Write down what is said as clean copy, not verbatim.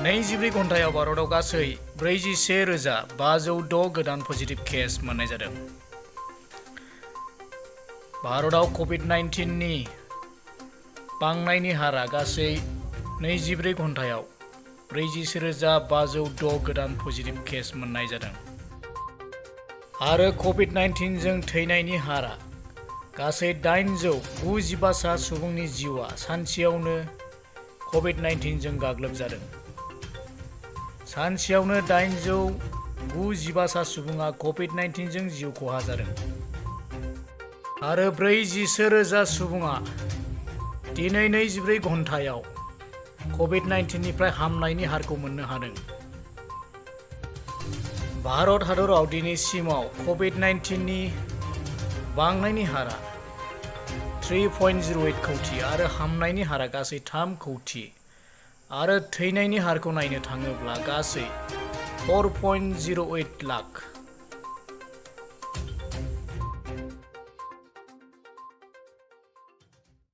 24 घन्टायाव भारताव गासै 41,506 गोदान पजिटिभ केस मोननाय जादों। भारताव कभिड-19 नि बांनायनि हारा गासै 24 घन्टायाव 41,506 गोदान पजिटिभ केस मोननाय जादों आरो कभिड-19 जों थैनायनि हारा गासै 895 सा सुबुंनि जिउआ सानसेयावनो कभिड-19 जों गाग्लोबजादों। सानसेयावनो 895 सा सुबुङा कभिड-19 जों जिउ खहा जादों आरो 40,000 सुबुङा दिनै 24 घन्टायाव कभिड-19 निफ्राय हामनायनि हारखौ मोननो हादों। भारत हादराव दिनैसिमाव कभिड-19 नि बांनायनि हारा 3.08 कौटि आरो हामनायनि हारा गासै 3 कौटि आरो थैनायनि हारखौ नायनो थाङोब्ला गासै 4.08 लाख।